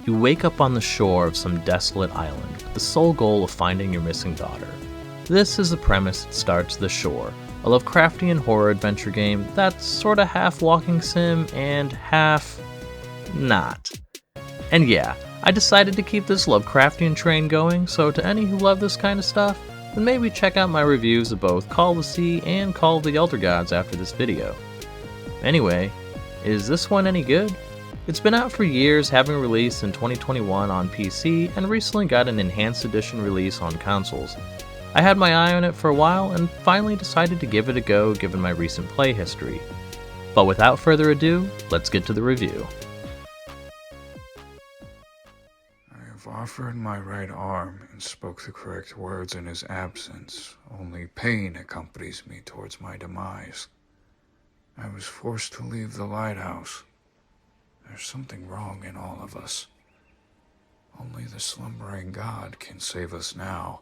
You wake up on the shore of some desolate island with the sole goal of finding your missing daughter. This is the premise that starts The Shore, a Lovecraftian horror adventure game that's sorta half walking sim and half not. And yeah, I decided to keep this Lovecraftian train going, so to any who love this kind of stuff, then maybe check out my reviews of both Call of the Sea and Call of the Elder Gods after this video. Anyway, is this one any good? It's been out for years, having released in 2021 on PC, and recently got an enhanced edition release on consoles. I had my eye on it for a while, and finally decided to give it a go given my recent play history. But without further ado, let's get to the review. I have offered my right arm and spoke the correct words in his absence. Only pain accompanies me towards my demise. I was forced to leave the lighthouse. There's something wrong in all of us. Only the slumbering God can save us now.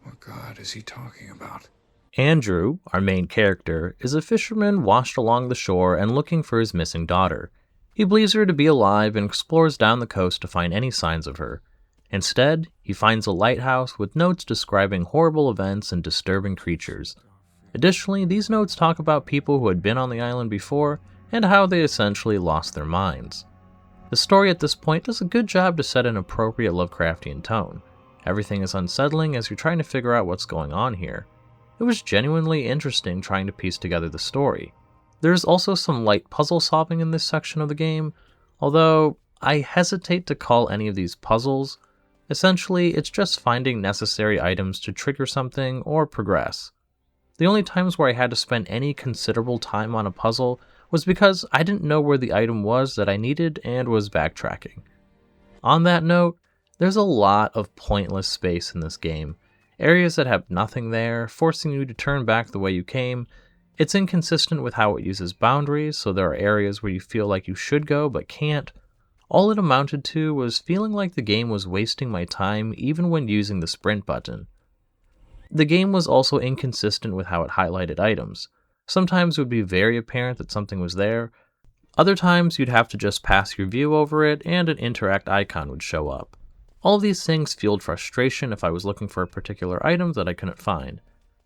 What God is he talking about? Andrew, our main character, is a fisherman washed along the shore and looking for his missing daughter. He believes her to be alive and explores down the coast to find any signs of her. Instead, he finds a lighthouse with notes describing horrible events and disturbing creatures. Additionally, these notes talk about people who had been on the island before and how they essentially lost their minds. The story at this point does a good job to set an appropriate Lovecraftian tone. Everything is unsettling as you're trying to figure out what's going on here. It was genuinely interesting trying to piece together the story. There's also some light puzzle solving in this section of the game, although I hesitate to call any of these puzzles. Essentially, it's just finding necessary items to trigger something or progress. The only times where I had to spend any considerable time on a puzzle was because I didn't know where the item was that I needed and was backtracking. On that note, there's a lot of pointless space in this game. Areas that have nothing there, forcing you to turn back the way you came. It's inconsistent with how it uses boundaries, so there are areas where you feel like you should go but can't. All it amounted to was feeling like the game was wasting my time even when using the sprint button. The game was also inconsistent with how it highlighted items. Sometimes it would be very apparent that something was there. Other times you'd have to just pass your view over it and an interact icon would show up. All of these things fueled frustration if I was looking for a particular item that I couldn't find,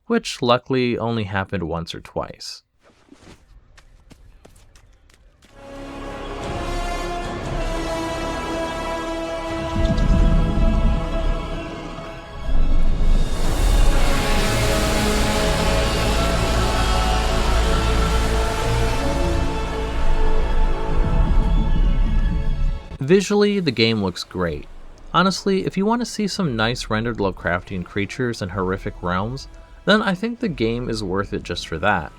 which luckily only happened once or twice. Visually, the game looks great. Honestly, if you want to see some nice rendered Lovecraftian creatures and horrific realms, then I think the game is worth it just for that.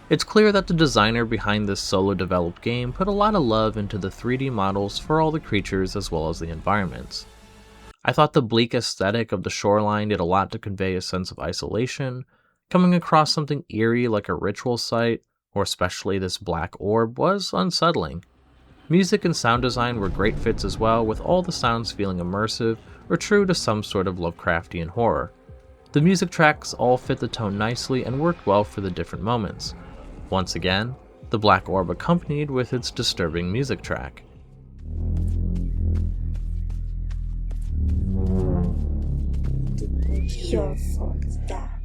It's clear that the designer behind this solo developed game put a lot of love into the 3D models for all the creatures as well as the environments. I thought the bleak aesthetic of the shoreline did a lot to convey a sense of isolation. Coming across something eerie like a ritual site, or especially this black orb, was unsettling. Music and sound design were great fits as well, with all the sounds feeling immersive or true to some sort of Lovecraftian horror. The music tracks all fit the tone nicely and worked well for the different moments. Once again, the black orb accompanied with its disturbing music track. Your fault that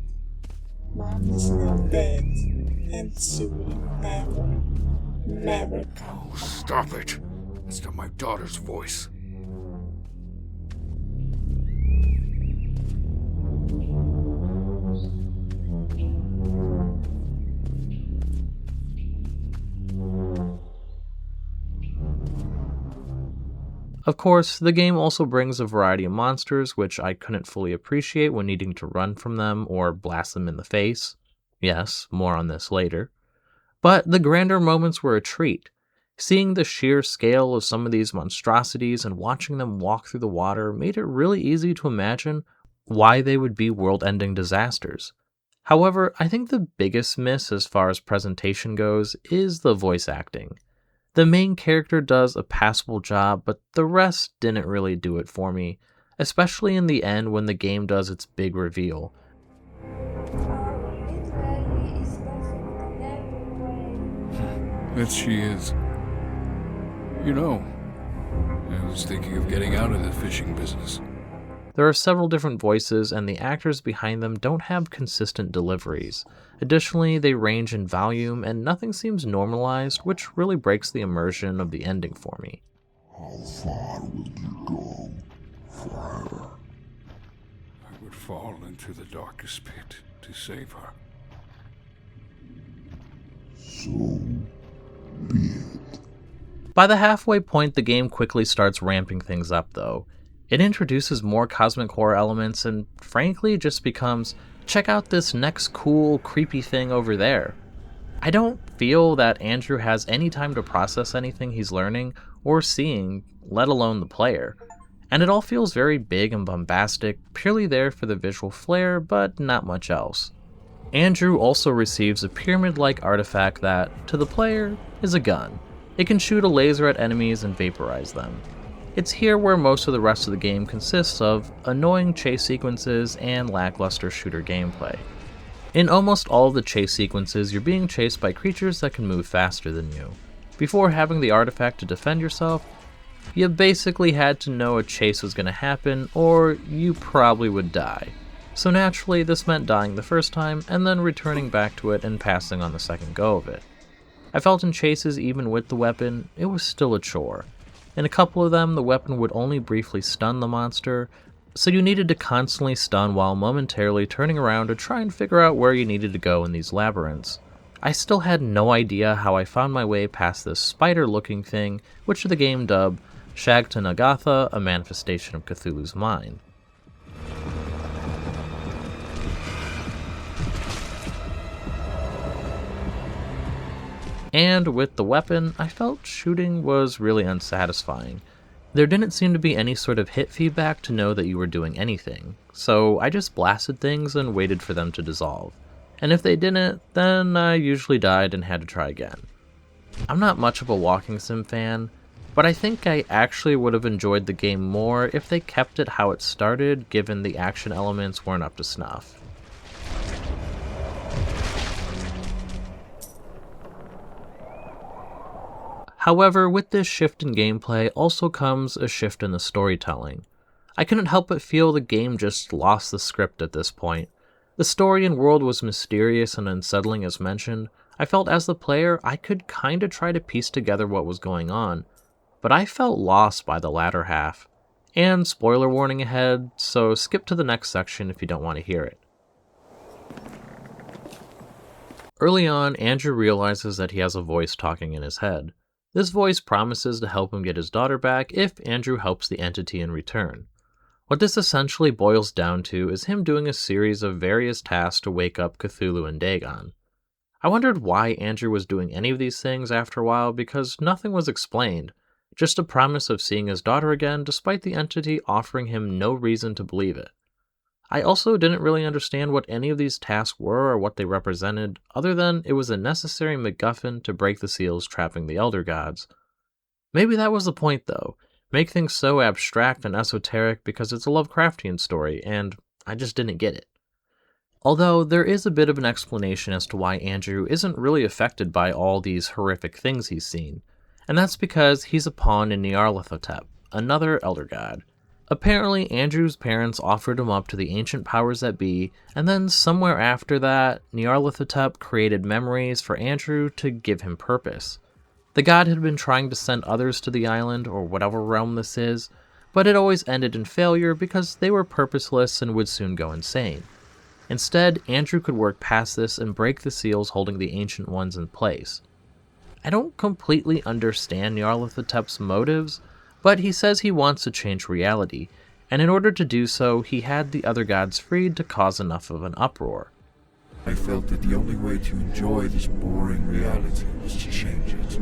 Mom is now dead, and she will never come. Oh, stop it! It's not my daughter's voice. Of course, the game also brings a variety of monsters, which I couldn't fully appreciate when needing to run from them or blast them in the face. Yes, more on this later. But the grander moments were a treat. Seeing the sheer scale of some of these monstrosities and watching them walk through the water made it really easy to imagine why they would be world-ending disasters. However, I think the biggest miss as far as presentation goes is the voice acting. The main character does a passable job, but the rest didn't really do it for me, especially in the end when the game does its big reveal. Yes, she is. You know, I was thinking of getting out of the fishing business. There are several different voices, and the actors behind them don't have consistent deliveries. Additionally, they range in volume, and nothing seems normalized, which really breaks the immersion of the ending for me. How far will you go for her? I would fall into the darkest pit to save her. So be it. By the halfway point, the game quickly starts ramping things up, though. It introduces more cosmic horror elements and, frankly, just becomes, check out this next cool, creepy thing over there. I don't feel that Andrew has any time to process anything he's learning or seeing, let alone the player. And it all feels very big and bombastic, purely there for the visual flair, but not much else. Andrew also receives a pyramid-like artifact that, to the player, is a gun. It can shoot a laser at enemies and vaporize them. It's here where most of the rest of the game consists of annoying chase sequences and lackluster shooter gameplay. In almost all of the chase sequences, you're being chased by creatures that can move faster than you. Before having the artifact to defend yourself, you basically had to know a chase was going to happen, or you probably would die. So naturally, this meant dying the first time, and then returning back to it and passing on the second go of it. I felt in chases, even with the weapon, it was still a chore. In a couple of them, the weapon would only briefly stun the monster, so you needed to constantly stun while momentarily turning around to try and figure out where you needed to go in these labyrinths. I still had no idea how I found my way past this spider-looking thing, which the game dubbed Shagta Nagatha, a manifestation of Cthulhu's mind. And with the weapon, I felt shooting was really unsatisfying. There didn't seem to be any sort of hit feedback to know that you were doing anything, so I just blasted things and waited for them to dissolve. And if they didn't, then I usually died and had to try again. I'm not much of a walking sim fan, but I think I actually would have enjoyed the game more if they kept it how it started, given the action elements weren't up to snuff. However, with this shift in gameplay also comes a shift in the storytelling. I couldn't help but feel the game just lost the script at this point. The story and world was mysterious and unsettling as mentioned. I felt as the player I could kinda try to piece together what was going on, but I felt lost by the latter half. And spoiler warning ahead, so skip to the next section if you don't want to hear it. Early on, Andrew realizes that he has a voice talking in his head. This voice promises to help him get his daughter back if Andrew helps the entity in return. What this essentially boils down to is him doing a series of various tasks to wake up Cthulhu and Dagon. I wondered why Andrew was doing any of these things after a while because nothing was explained, just a promise of seeing his daughter again despite the entity offering him no reason to believe it. I also didn't really understand what any of these tasks were or what they represented, other than it was a necessary MacGuffin to break the seals trapping the Elder Gods. Maybe that was the point though, make things so abstract and esoteric because it's a Lovecraftian story, and I just didn't get it. Although there is a bit of an explanation as to why Andrew isn't really affected by all these horrific things he's seen, and that's because he's a pawn in Nyarlathotep, another Elder God. Apparently, Andrew's parents offered him up to the ancient powers that be, and then somewhere after that, Nyarlathotep created memories for Andrew to give him purpose. The god had been trying to send others to the island, or whatever realm this is, but it always ended in failure because they were purposeless and would soon go insane. Instead, Andrew could work past this and break the seals holding the Ancient Ones in place. I don't completely understand Nyarlathotep's motives, but he says he wants to change reality, and in order to do so, he had the other gods freed to cause enough of an uproar. I felt that the only way to enjoy this boring reality was to change it.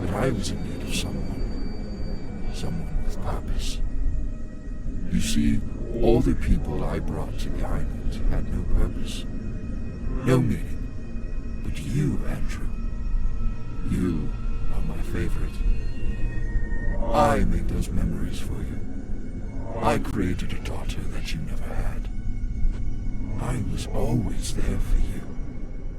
But I was in need of someone with purpose. You see, all the people I brought to the island had no purpose, no meaning. But you, Andrew, you are my favorite. I made those memories for you. I created a daughter that you never had. I was always there for you.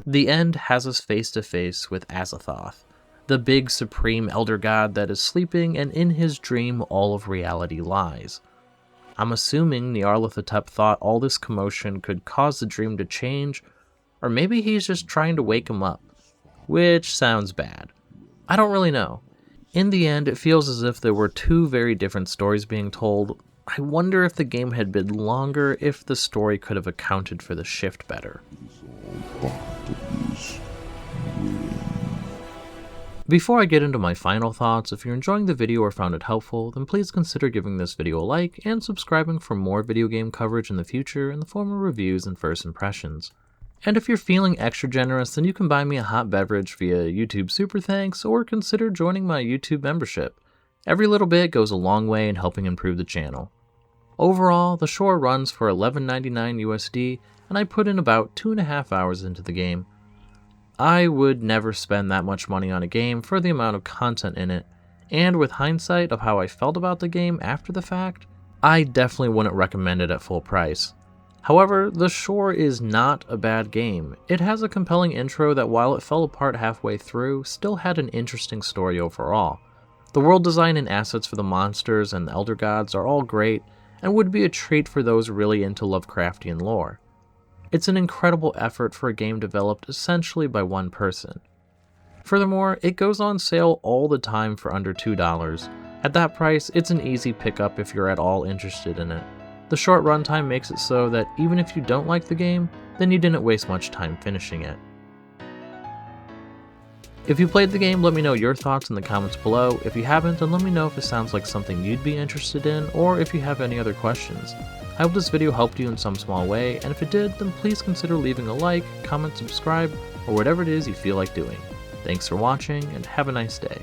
The end has us face to face with Azathoth, the big supreme elder god that is sleeping, and in his dream all of reality lies. I'm assuming Nyarlathotep thought all this commotion could cause the dream to change, or maybe he's just trying to wake him up, which sounds bad. I don't really know. In the end, it feels as if there were two very different stories being told. I wonder if the game had been longer, if the story could have accounted for the shift better. Before I get into my final thoughts, if you're enjoying the video or found it helpful, then please consider giving this video a like and subscribing for more video game coverage in the future in the form of reviews and first impressions. And if you're feeling extra generous, then you can buy me a hot beverage via YouTube Super Thanks or consider joining my YouTube membership. Every little bit goes a long way in helping improve the channel. Overall, the Shore runs for $11.99 USD, and I put in about 2.5 hours into the game. I would never spend that much money on a game for the amount of content in it, and with hindsight of how I felt about the game after the fact, I definitely wouldn't recommend it at full price. However, The Shore is not a bad game. It has a compelling intro that, while it fell apart halfway through, still had an interesting story overall. The world design and assets for the monsters and the elder gods are all great, and would be a treat for those really into Lovecraftian lore. It's an incredible effort for a game developed essentially by one person. Furthermore, it goes on sale all the time for under $2. At that price, it's an easy pickup if you're at all interested in it. The short runtime makes it so that even if you don't like the game, then you didn't waste much time finishing it. If you played the game, let me know your thoughts in the comments below. If you haven't, then let me know if it sounds like something you'd be interested in, or if you have any other questions. I hope this video helped you in some small way, and if it did, then please consider leaving a like, comment, subscribe, or whatever it is you feel like doing. Thanks for watching, and have a nice day.